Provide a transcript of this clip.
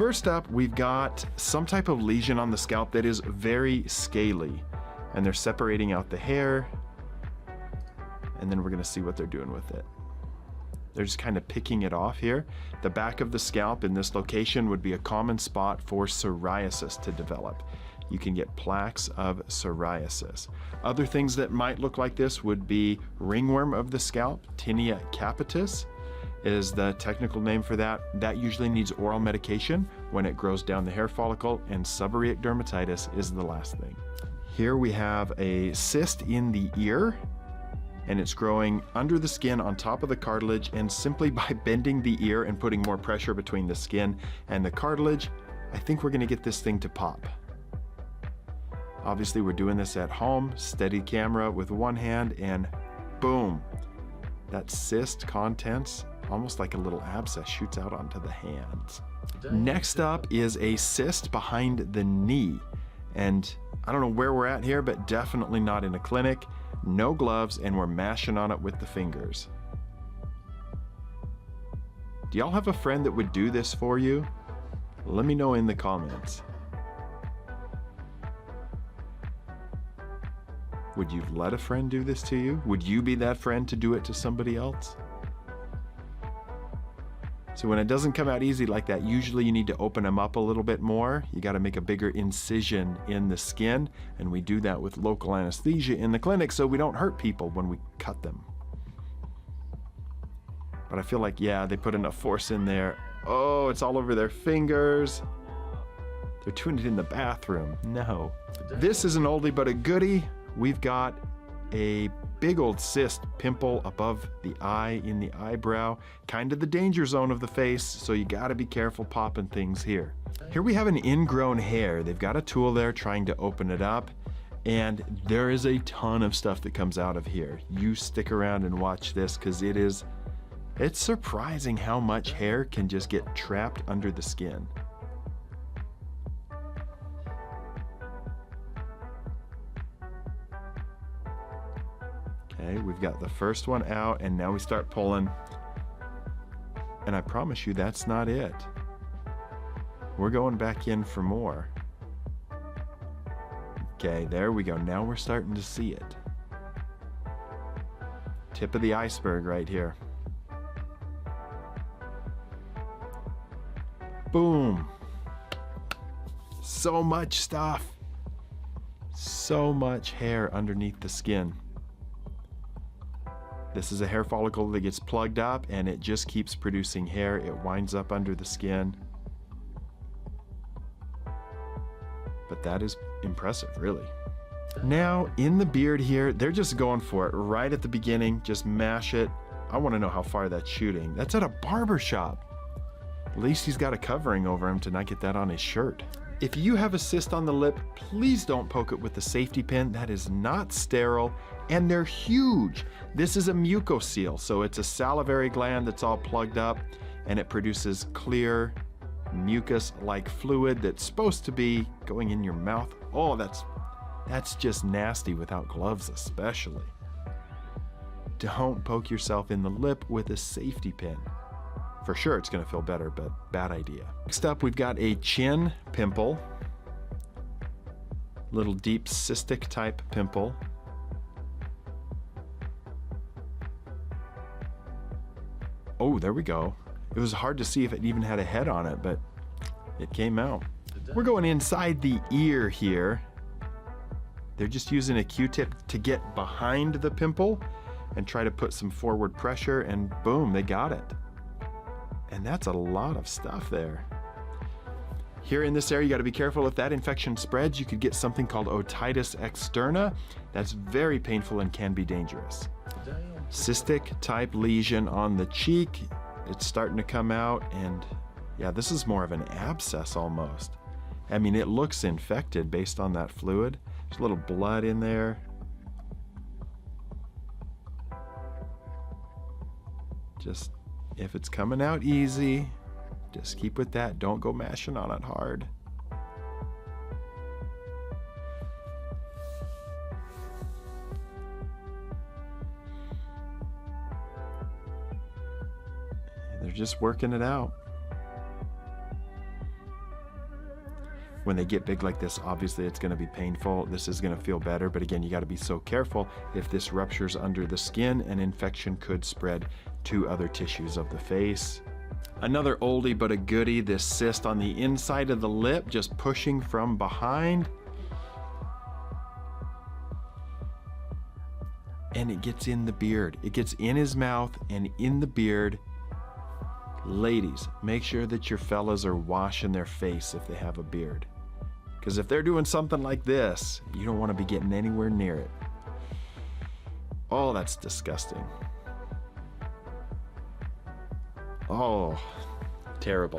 First up, we've got some type of lesion on the scalp that is very scaly, and they're separating out the hair, and then we're gonna see what they're doing with it. They're just kind of picking it off here. The back of the scalp in this location would be a common spot for psoriasis to develop. You can get plaques of psoriasis. Other things that might look like this would be ringworm of the scalp, tinea capitis is the technical name for that. That usually needs oral medication when it grows down the hair follicle, and seborrheic dermatitis is the last thing. Here we have a cyst in the ear, and it's growing under the skin on top of the cartilage, and simply by bending the ear and putting more pressure between the skin and the cartilage, I think we're gonna get this thing to pop. Obviously we're doing this at home, steady camera with one hand, and boom, that cyst contents, almost like a little abscess, shoots out onto the hands. Next up is a cyst behind the knee. And I don't know where we're at here, but definitely not in a clinic. No gloves, and we're mashing on it with the fingers. Do y'all have a friend that would do this for you? Let me know in the comments. Would you let a friend do this to you? Would you be that friend to do it to somebody else? So when it doesn't come out easy like that, usually you need to open them up a little bit more. You got to make a bigger incision in the skin, and we do that with local anesthesia in the clinic so we don't hurt people when we cut them. But I feel like, yeah, they put enough force in there. Oh, it's all over their fingers. They're doing it in the bathroom. No. This is an oldie but a goodie. We've got a big old cyst pimple above the eye in the eyebrow, kind of the danger zone of the face, so you gotta be careful popping things here. Here we have an ingrown hair. They've got a tool there trying to open it up, and there is a ton of stuff that comes out of here. You stick around and watch this, because it's surprising how much hair can just get trapped under the skin. Okay, we've got the first one out, and now we start pulling. And I promise you, that's not it. We're going back in for more. Okay, there we go. Now we're starting to see it. Tip of the iceberg right here. Boom. So much stuff. So much hair underneath the skin. This is a hair follicle that gets plugged up, and it just keeps producing hair. It winds up under the skin. But that is impressive, really. Now, in the beard here, they're just going for it right at the beginning. Just mash it. I want to know how far that's shooting. That's at a barber shop. At least he's got a covering over him to not get that on his shirt. If you have a cyst on the lip, please don't poke it with a safety pin. That is not sterile, and they're huge. This is a mucocele, so it's a salivary gland that's all plugged up, and it produces clear mucus-like fluid that's supposed to be going in your mouth. Oh, that's just nasty without gloves especially. Don't poke yourself in the lip with a safety pin. For sure it's gonna feel better, but bad idea. Next up, we've got a chin pimple. Little deep cystic type pimple. Oh, there we go. It was hard to see if it even had a head on it, but it came out. We're going inside the ear here. They're just using a Q-tip to get behind the pimple and try to put some forward pressure, and boom, they got it. And that's a lot of stuff there. Here in this area, you gotta be careful. If that infection spreads, you could get something called otitis externa. That's very painful and can be dangerous. Cystic type lesion on the cheek. It's starting to come out, and yeah, this is more of an abscess almost. I mean, it looks infected based on that fluid. There's a little blood in there. Just, if it's coming out easy, just keep with that. Don't go mashing on it hard. They're just working it out. When they get big like this, obviously it's going to be painful. This is going to feel better, but again, you got to be so careful. If this ruptures under the skin, an infection could spread to other tissues of the face. Another oldie but a goodie, this cyst on the inside of the lip, just pushing from behind. And it gets in the beard. It gets in his mouth and in the beard. Ladies, make sure that your fellas are washing their face if they have a beard. Because if they're doing something like this, you don't want to be getting anywhere near it. Oh, that's disgusting. Oh, terrible.